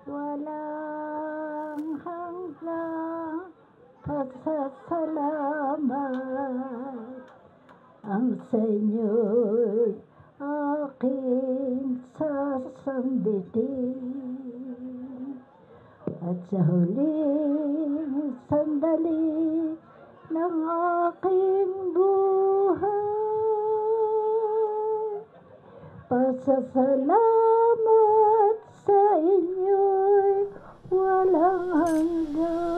walang hanggang pasasalamat ang sa inyo'y aking sasambitin. At sa huling sandali ng aking buhay, pasasalamat sa inyo'y walang hanggan.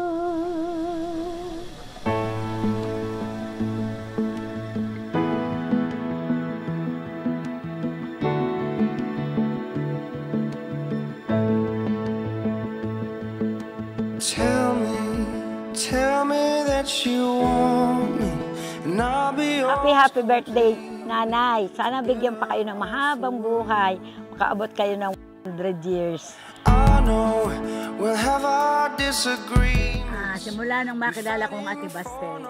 Tell me that you want me, and I'll be Happy birthday, Nanay. Sana bigyan pa kayo ng mahabang buhay. Makaabot kayo ng 100 years. I know we'll have our disagreements. Simula nang makilala kong Ate Bastel,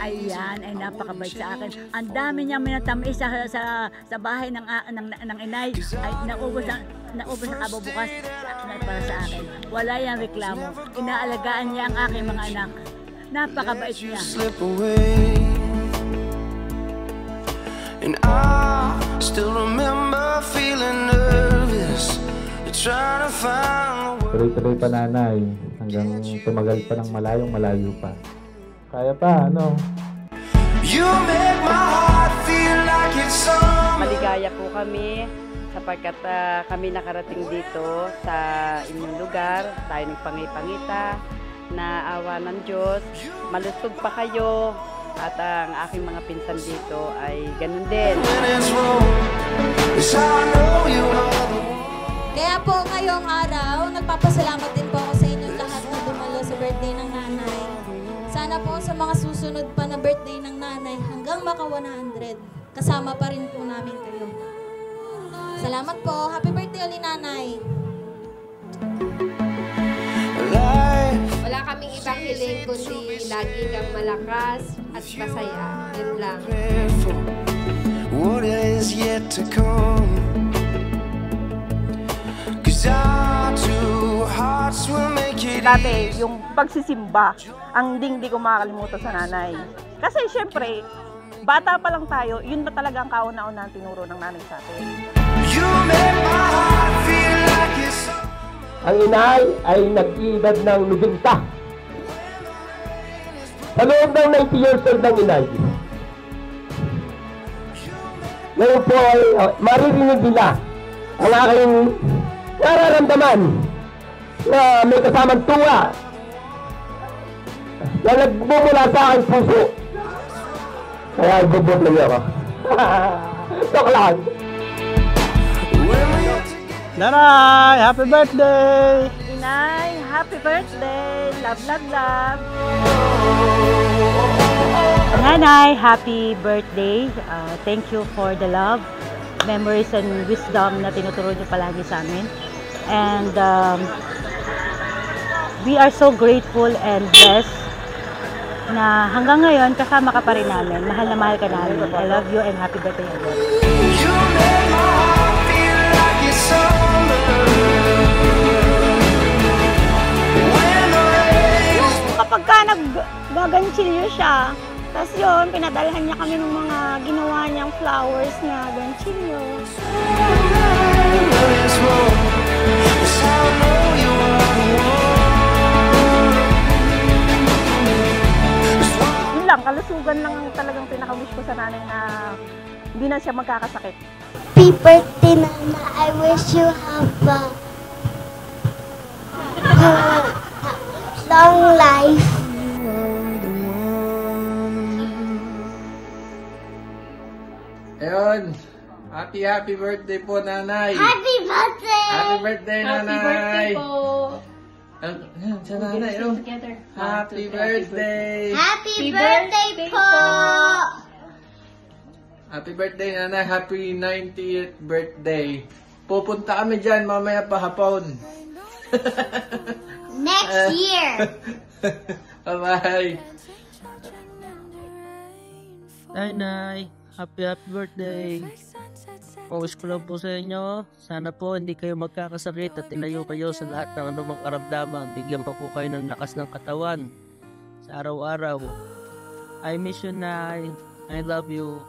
ayan, ay napakabait sa akin. Ang dami niyang minatamis sa bahay ng inay. Ay naubos na kabubukas para sa akin. Wala yang reklamo. Inaalagaan niya ang aking mga anak. Napakabait niya. Slip away, and I still remember feeling nervous, trying to find the words. Tuloy-tuloy pa, Nanay, hanggang tumagal pa ng malayo pa. Kaya pa, ano? You make my heart feel like it's summer. Maligaya po kami sapagkat kami nakarating dito sa inyong lugar. Tayo nagpangipangita na awa ng Diyos. Malusog pa kayo at ang aking mga pinsan dito ay ganun din. Kaya po ngayong araw, nagpapasalamat din po ako sa inyong lahat na dumalo sa birthday ng nanay. Sana po sa mga susunod pa na birthday ng nanay hanggang maka 100, kasama pa rin po namin kayo. Salamat po. Happy birthday ulit, Nanay. Wala kaming ibang hiling kundi lagi kang malakas at masaya. Yun lang. What is yet to come? 'Cause our two hearts will make it. Dati, yung pagsisimba, ang hindi ko makakalimutan sa nanay. Kasi syempre, bata pa lang tayo, yun ba talaga ang kauna-una ang tinuro ng nanay sa atin. You make my heart feel like it's Ang inay ay nag-iedad ng 90. Sa loob ng 90 years old ng inay, ngayon po ay maririnig nila ang aking nararamdaman na may kasamang tuwa na nagbumula sa aking puso. Kaya ibubot lang ako. Joke lang. Nanay, happy birthday! Inay, happy birthday! Love, love, love! Nanay, happy birthday. Thank you for the love, memories, and wisdom na tinuturo niyo palagi sa amin. And we are so grateful and blessed na hanggang ngayon kasama ka pa rin namin. Mahal na mahal ka namin. I love you and happy birthday again. You make my heart feel like it's summer. When the rain is Kapag ka nag-ganchilyo siya, tapos yun, pinadalhan niya kami ng mga ginawa niyang flowers na ganchilyo. Yun lang, kalusugan lang ang talagang pinaka-wish ko sa nanay na hindi na siya magkakasakit. Happy birthday, Nana. I wish you have a long life. Ayun, happy birthday po, Nanay! Happy birthday! Happy birthday, Nanay! Happy birthday po! Sa Nanay, oh. Happy birthday! Happy birthday po! Happy birthday, Nanay! Happy 90th birthday! Pupunta kami dyan mamaya pa hapon. Next year! Bye-bye! Nay, happy birthday! Pawis ko lang po sa inyo. Sana po hindi kayo magkakasakit at ilayo kayo sa lahat ng anumang karamdaman. Bigyan pa po kayo ng lakas ng katawan sa araw-araw. I miss you, Nay. I love you.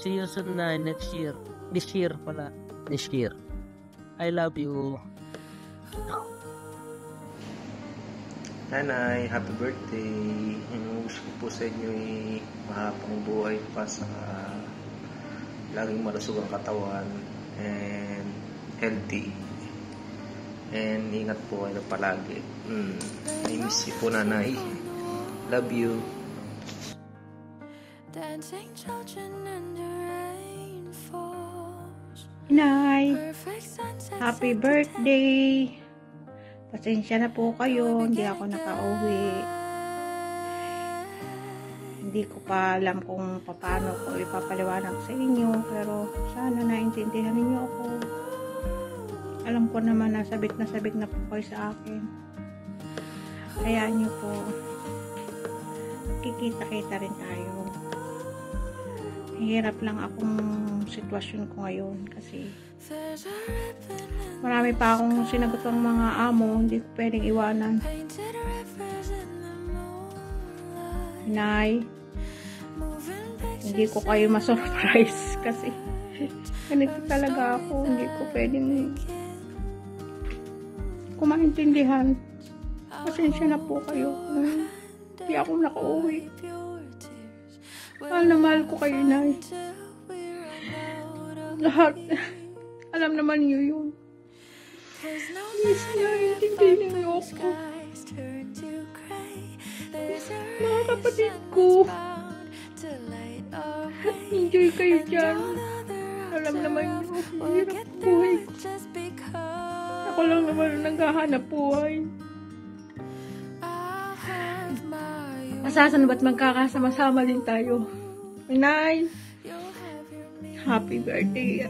See you soon, Nay, next year. This year pala. This year. I love you. Nanay, happy birthday. Wish ko po sa inyo ay mahabang buhay pa sa laging malusog ang katawan and healthy. And ingat po kayo palagi. I miss you po, Nanay. Love you. Nay, happy birthday. Pasensya na po kayo, hindi ako nakauwi. Hindi ko pa alam kung paano ko ipapaliwanag sa inyo, pero sana naintindihan niyo ako. Alam ko naman na sabik na po kayo sa akin. Hayaan niyo po. Kikita-kita rin tayo. Hirap lang akong sitwasyon ko ngayon kasi marami pa akong sinagot ng mga amo, hindi ko pwedeng iwanan. Nay, hindi ko kayo ma-surprise kasi ganito talaga ako, hindi ko pwedeng kumaintindihan. Pasensya na po kayo kung hindi ako nakauwi. Mahal na mahal ko kayo, Nay. Lahat. Alam naman niyo yun. Please, Nay, intindihin niyo ako. Mga kapatid ko. Enjoy kayo dyan. Alam naman niyo, hirap buhay ko. Ako lang naman naghahanap buhay. Asasan ba't magkakasama-sama din tayo? Nay, happy birthday.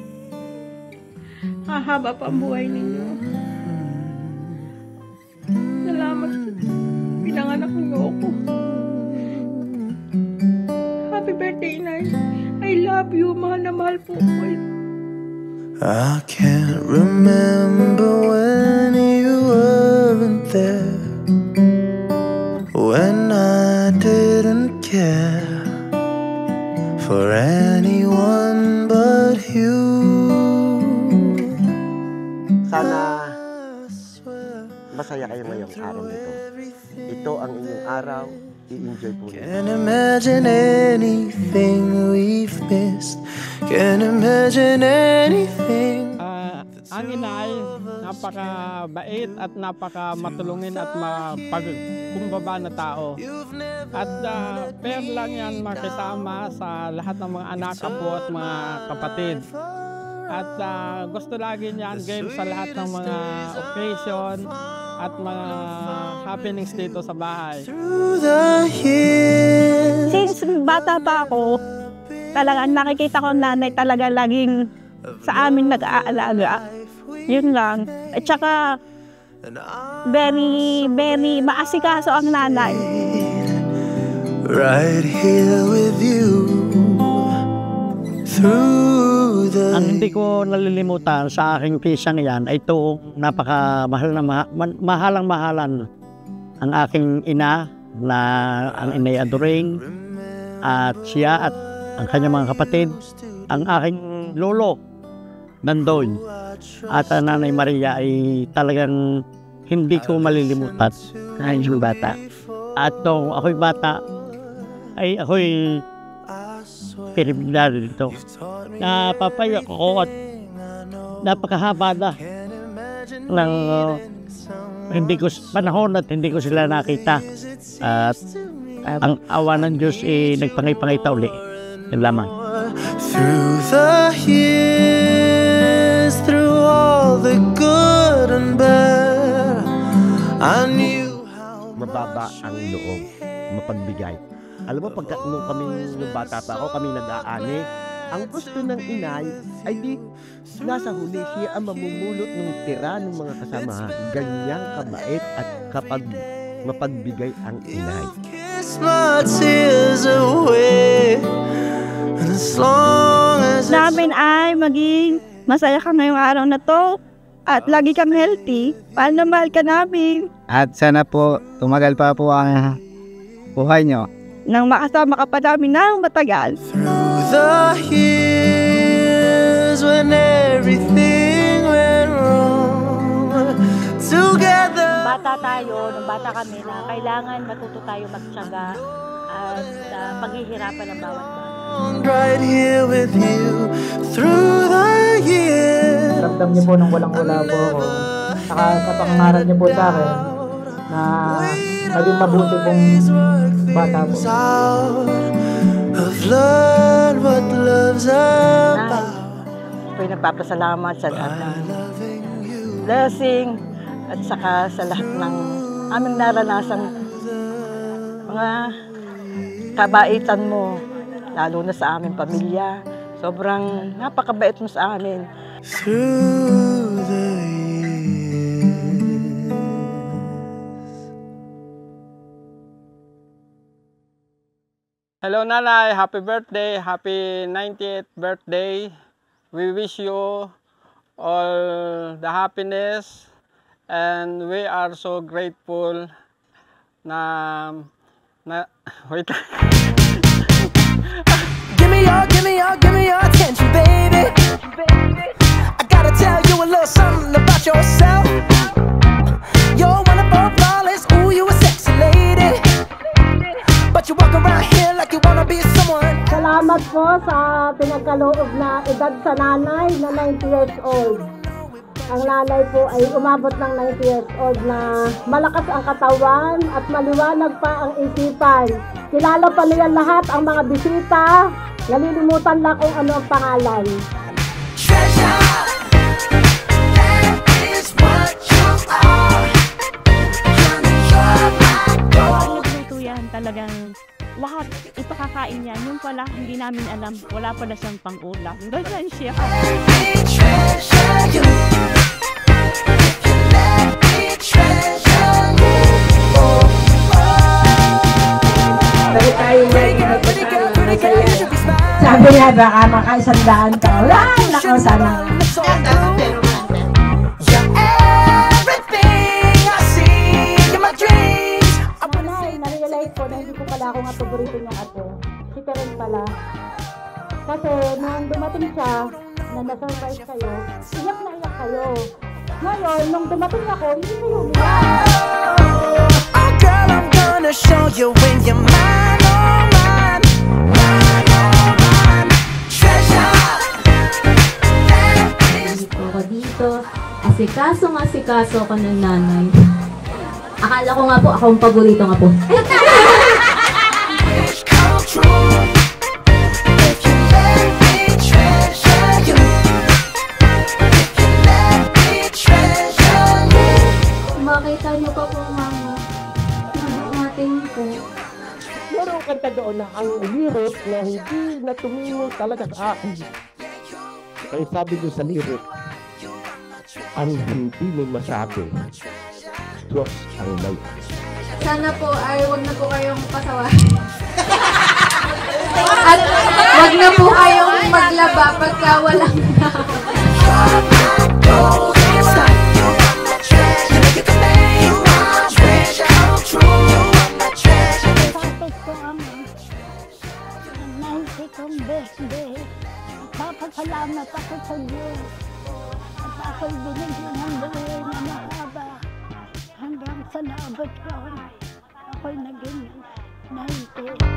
Hahaba pa ang buhay ninyo. Salamat. Pinanganak niyo ako. Happy birthday, Nay. I love you. Mahal na mahal po ko. I can't remember when you weren't there, when I didn't care for anyone but you. Sana masaya kayo ngayong araw nito. Ito ang inyong araw. I-enjoy po. Can't imagine anything we've missed. Can't imagine anything. Ang inay, napakabait at napakamatulungin at mapagkumbaba na tao. At fair lang yan makisama sa lahat ng mga anak po at mga kapatid. At gusto lagi niyan game sa lahat ng mga occasion at mga happenings dito sa bahay. Since bata pa ako, talagang nakikita ko nanay talaga laging sa amin nag-aalaga. Yun lang. At saka, very, very maasikaso ang nanay. Right here with you. Through the... Ang hindi ko nalilimutan sa aking pisang yan ay itong napakamahal na mahalang mahalan ang aking ina na ang inay Adoring at siya at ang kanyang mga kapatid, ang aking lolo nandoon at ang Nanay Maria ay talagang hindi ko malilimutan kahit yung bata. At nung ako'y bata ay ako'y pinibigyan dito. Napapayak ako at napakahaba na ng hindi ko panahon at hindi ko sila nakita. At ang awa ng Diyos nagpangipangita uli. Yan lamang. Through the years, through all the good and bad, I knew how mababa ang loob, mapagbigay. Alam mo, pagka nung kami nung bata pa ako, kami nag-aani, ang gusto ng inay ay di nasa huli siya ang mamumulot ng tira ng mga kasamahan. Ganyang kabait at kapag mapagbigay ang inay. kiss my tears away and as long as it's namin ay maging masaya ka ngayong araw na to at lagi kang healthy. Mahal na mahal ka namin. At sana po tumagal pa po ang buhay nyo. Nang makasama ka pa namin ng matagal. through the years when everything went wrong together. Bata tayo, nung bata kami na kailangan matuto tayo magtiyaga at paghihirapan ng bawat bagay. Right here with you through the years. Ramdam niyo po nung walang-wala po ako. Saka kapangaral niyo po sa akin na maging mabuti pong bata po. I've learned what love's about. Ako'y nagpapasalamat sa lahat ng blessing at saka sa lahat ng aming naranasang mga kabaitan mo, lalo na sa aming pamilya. Sobrang napakabait mo sa amin. Through the Hello Nanay, happy birthday, happy 90th birthday. We wish you all the happiness and we are so grateful na wait. Give me your attention, baby. I gotta tell you a little something about yourself. You're wonderful, flawless, ooh, you a sexy lady. But you walk around here like you wanna be someone. Salamat po sa pinagkaloob na edad sa nanay na 90 years old. Ang nanay po ay umabot ng 90 years old na malakas ang katawan at maliwanag pa ang isipan. Kilala pa niya lahat ang mga bisita. Nalilimutan lang kung ano ang pangalan. Treasure, that is what you are. Talagang lahat ipakakain niya. Yung pala, hindi namin alam. Wala pala siyang pang-ulam. Ganyan siya. Sabi niya, baka makaisandaan ka. Wala, nakaw sana. Na-realize ko na hindi ko pala ako nga paborito niyang ato. Si Karen pala. Kasi nung dumating siya, na na-surprise kayo, iyak na iyak kayo. Ngayon, nung dumating ako, hindi kayo umiyak. Oh girl, I'm gonna show you when you're mine, oh mine, mine, oh mine. Treasure, that is. Dito ko dito, asikaso ko ng nanay. Akala ko nga po, ako ang paborito nga po. Makita niyo pa po, mama. Nabuhatin po. Meron kanta doon na ang lyric na hindi na tumingin talaga sa akin. Kaya sabi ko sa lyric, ang hindi mo masabi, Diyos ang may. Sana po ay wag na po kayong pasawahin. At wag na po kayong maglaba pagka walang na. Tapos ko ang 90 kong birthday. Papasalamat ako sa Diyos. At ako'y binigyan ng buhay na mahaba. Hanggang sa naabot ko, ako'y naging 90.